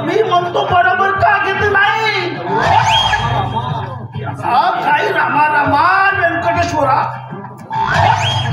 मी म्हणतो बरोबर का घेत नाही काही रामा रामा व्यंकटेश्वरा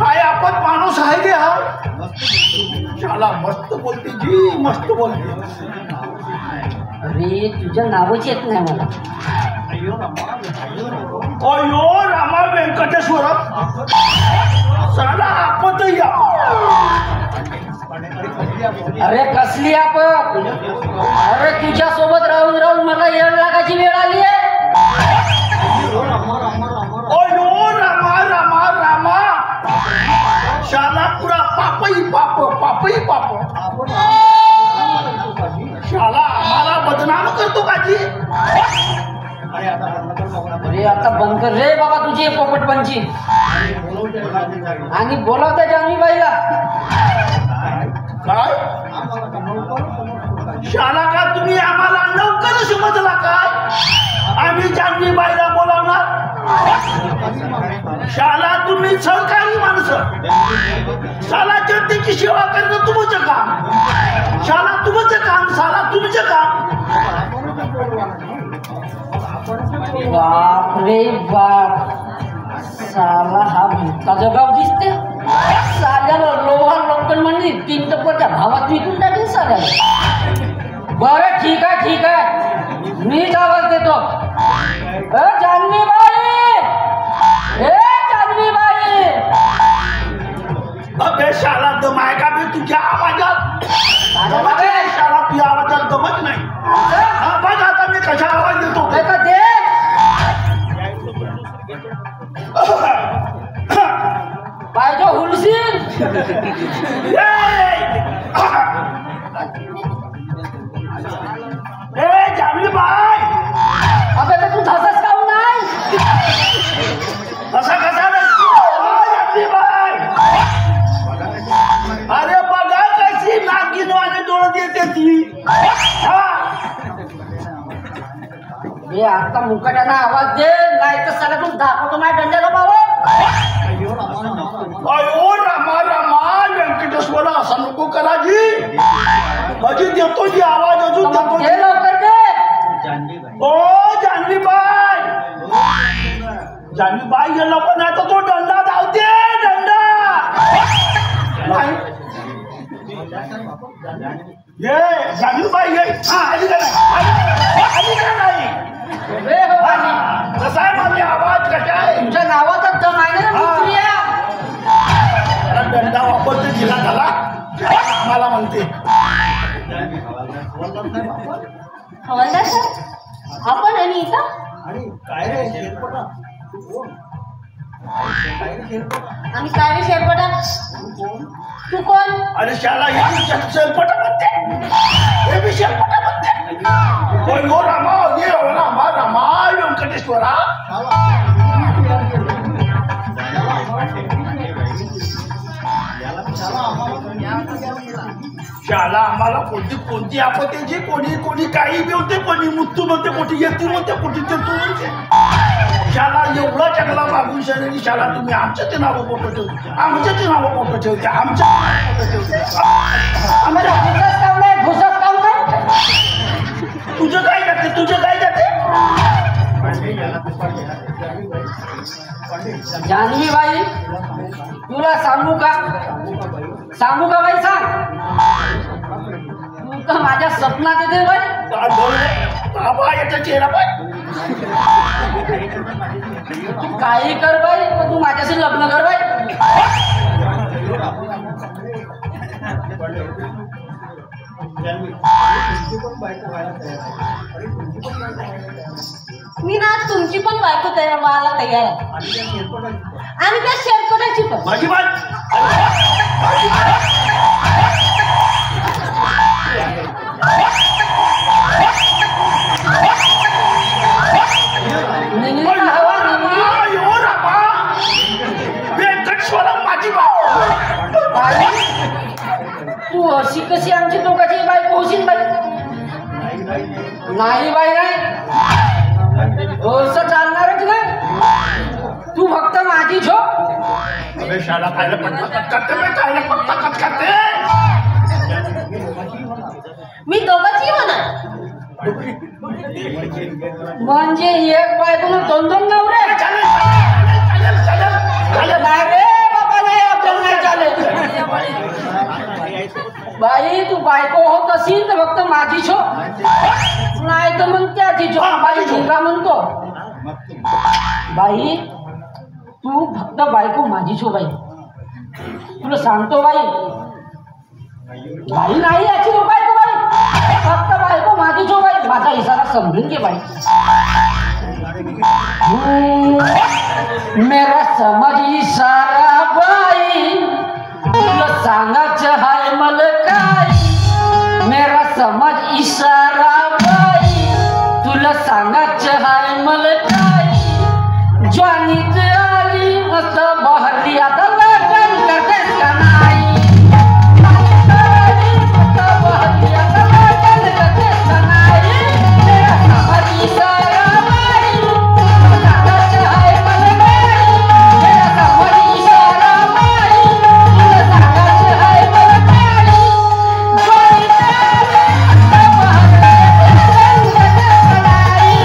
काय आपण माणूस आहे गे हा शाला मस्त बोलते जी मस्त बोलते अरे तुझं नावच येत नाही मला अयो रामा व्यंकटेश्वरा साला आपत या अरे कसली आपण अरे तुझ्या सोबत राहून राहून मला येड लागायची वेळ आली आहे अयो रामा रामा रामा शाला पुरा पापई पाप पापई पाप शाला आम्हाला बदनाम करतो का जी अरे आता बंद कर रे बाबा तुझी पोपटपंची आणि बोलावता जान्हवीबाईला काय शाला का तुम्ही आम्हाला नौकर समजला काय आम्ही जान्हवीबाईला बोलावणार शाला तुम्ही सरकारी माणसं शाला जनतेची सेवा करणं तुमचं काम शाला तुमचं काम शाला तुमचं काम बाप रे बाप साला हा भुताचा गाव दिसते साल्याला लोहा लोकल म्हणजे 3 टप्प्याच्या भावात विकून टाकेल साल्याला बरं ठीक आहे मीच आवाज देतो जान्हवीबाई जान्हवीबाई अबे शाला दमाय का बे तुझ्या आवाजात शाला तुझ्या आवाजात दमत नाही हा बघ आता मी कशा आवाज देतो पाहिजे हुलसीन जान्हवीबाई अबे तू धसच काहून नाही कसा जान्हवीबाई अरे बघा कशी नागिनवाने डोळं देते ती हे आता मुकाट्याला आवाज दे नाही तर साला तू दाखवतो माझ्या डंड्याला बाबा अयो रामा रामा व्यंकटेश्वरा असं नको करा जी माझी देतो जी आवाज अजून देतो लवकर दे ओ जान्हवीबाई ये लोक नाही तर तो दंडा धावते दंडा नाही ये जान्हवीबाई ये आली का नाही कसा आहे माझी आवाज कशा आहे तुमच्या नावातच दम आहे ना मित्रिया दंडा वापरते दिला झाला आम्हाला म्हणते हवालदार सर आपण आणि इथं काय रे आम्ही काय रे शेरपटा तू कोण अरे शाला हे शेरपटा म्हणते हे बी शेरपटा म्हणते हो रामा ये रामा रामा व्यंकटेश्वरा शाला आम्हाला कोणती आपत्तीची कोणी काही बी होते कोणी मृत्यू म्हणते कोणी येते म्हणते कोणी ते तू म्हणते शाला एवढा चकला मागून शाळेने शाला तुम्ही आमच्या ते नावं फोटो ठेवते आमच्या ते नावं फोटो ठेवते आमच्या तुझं काय जाते जान्हवीबाई तुला सांगू का बाई सांग तू तर माझ्या स्वप्नात येते बाई याचा चेहरा बाई तू काही कर बाई पण तू माझ्याशी लग्न कर बाई मी ना तुमची पण बायको तयार व्हायला तयार आहे आणि त्या शेरपटाची पण माझी बात तू अशी कशी आमची दोघांची बायको होशील बाई नाही बाई नाही असं चालणारच नाही तू फक्त माझी झोप शाळा खायला पडतात मी दोघांची म्हणा म्हणजे एक बायकोनं दोन दोन नवरे? चालेल चालेल चालेल चालेल नाही रे बाबा, नाही आपल्याला नाही चालेल. बाई तू बायको होत असेल तर फक्त माझी छो, नाही तर मग त्याची छो. बाई झिंगा म्हणतो. बाई तू फक्त बायको माझी छो. बाई तुला सांगतो बाई, बाई नाही याची नो बायको. बाई फक्त बायको माझी छो. बाई माझा इशारा समजून घे बाई. मेरा समझ इशारा बाई, तुला सांगायचं हाय मला काय. मेरा समझ इशारा बाई, तुला सांगायचं हाय मला काय. ज्वानीच आली मस्त बहरली, आता लग्न करतेस का नाही. बहरली आता लग्न करतेस का नाही. मेरा समझ इशारा बाई, तुला सांगायचं हाय मला काय. मेरा समझ इशारा बाई, तुला सांगायचं हाय मला काय. ज्वानीच आली मस्त बहरली, आता लग्न करतेस का नाही.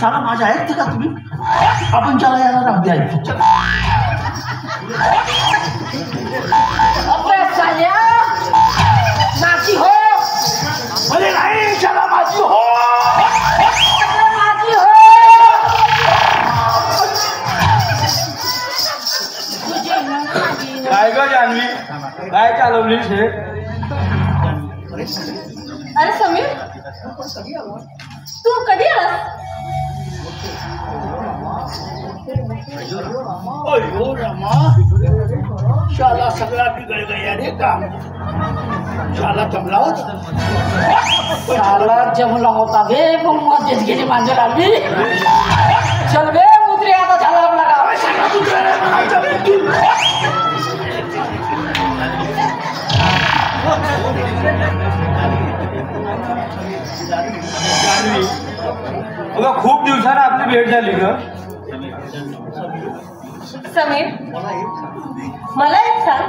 शाला माझ्या ऐकते का तुम्ही? आपण त्याला यायला राहू द्या. माझी हो. अरे नाही, शाला माझी हो. माझी हो. काय ग जान्हवी, काय चालवलीस हे? अरे समीर, तू कधी आलास? अयो रामा, शाला सगळा बिघड गया रे काम. शाला जमला होता. साला जमला होता बे, पण मध्येच गेली मांजर आली. चल बे मुद्रे, आता झाला आपला काम. जान्हवी, अगं खूप दिवसानं आपली भेट झाली ग. समीर, मला एक सांग,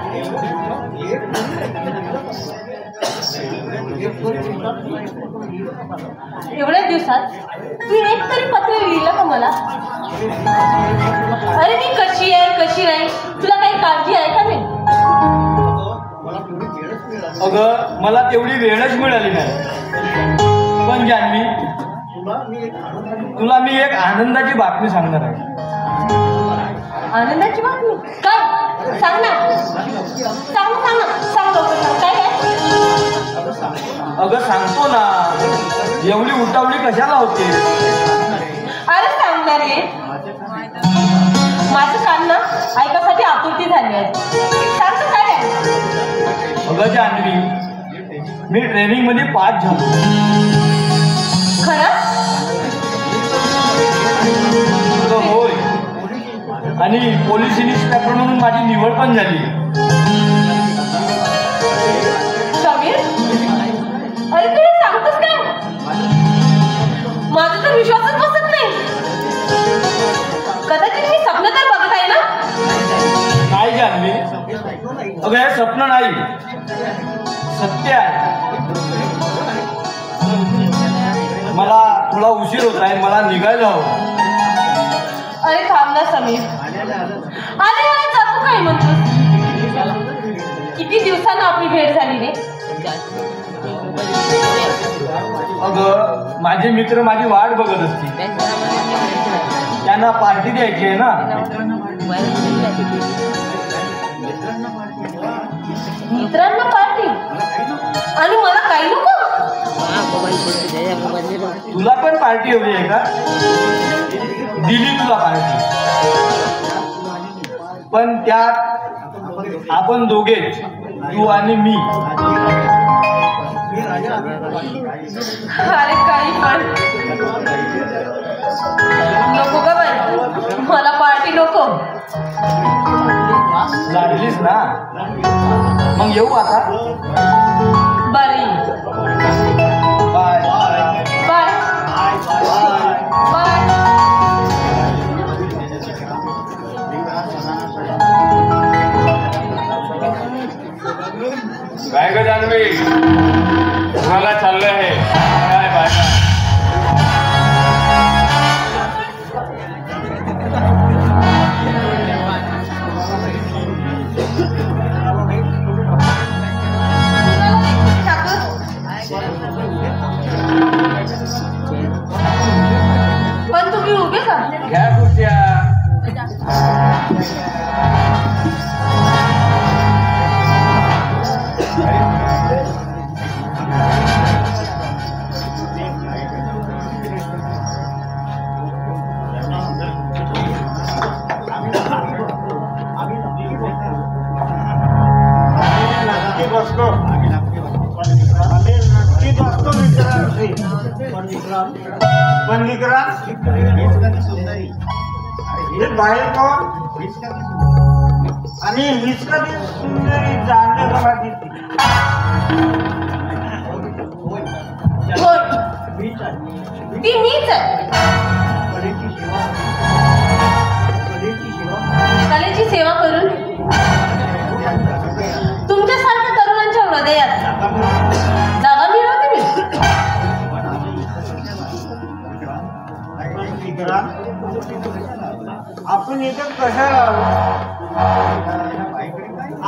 एवढ्या दिवसात तू एक तरी पत्र लिहिलं का मला? अरे मी कशी आहे कशी नाही तुला काही काळजी आहे का नाही? अगं मला तेवढी वेळच मिळाली नाही. पण जान्हवी, तुला मी एक आनंदाची बातमी सांगणार आहे. आनंदाची बातमी काय? सांग ना, सांग सांग ना, सांग लवकर सांग. काय अगं सांगतो ना, एवढी उतावळी कशाला होते? अरे सांगणार रे, माझं कान ना ऐकासाठी आतुरती झाली आहे. सांग तर काय आहे? अगं जान्हवी, मी ट्रेनिंग मध्ये पास झालो. खरं? होय, आणि पोलीस इन्स्पेक्टर म्हणून माझी निवड पण झाली. समीर, अरे तू हे सांगतोस काय? माझा तर विश्वासच बसत नाही. कदाचित मी स्वप्न तर बघत आहे ना? नाही जान्हवी, अगं हे स्वप्न नाही, सत्य आहे. मला थोडा उशीर होत आहे, मला निघायला हवं. अरे थांब ना समीर, अरे अरे जातो काय म्हणतोस? किती दिवसानं आपली भेट झाली रे. अगं माझे मित्र माझी वाट बघत असतील, त्यांना पार्टी द्यायची आहे ना. मित्रांना पार्टी आणि मला काही नको? तुला पण पार्टी हवी आहे का? दिली तुला पार्टी, पण त्यात आपण दोघेच, तू आणि मी. अरे काही पण नको ग बाई, मला पार्टी नको. लागलीस ना, मग येऊ आता. बरी बाय बाय बाय. काय ग जान्हवी, तुम्हाला चाललं आहे काय? बाय पण तुम्ही उभे का? घ्या खुर्च्या. बाहेर कोण आणि हिचका सुंदरी जाणले मला दिसते. ती मीच आहे. कलेची सेवा करून तुमच्यासारख्या तरुणांच्या हृदयात जागा मिळवते मी. आपण इथं कशाला आलो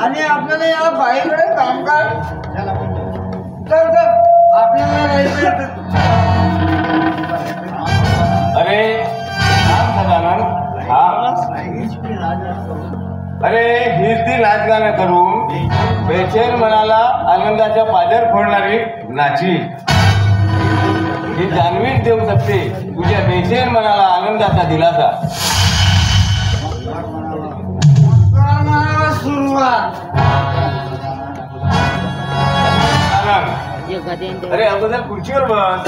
आणि आपल्याला या बाईकडे काम काय तर आपल्याला राहायचं. अरे राम सदानंद, अरे हीच ती नाचगाणं करून बेचैन मनाला आनंदाच्या पाजर फोडणारी नाची. ही जाणवीच देऊ शकते तुझ्या बेचैन मनाला आनंदाचा दिलासा. सुरुवात. अरे अगोदर खुर्चीवर बस.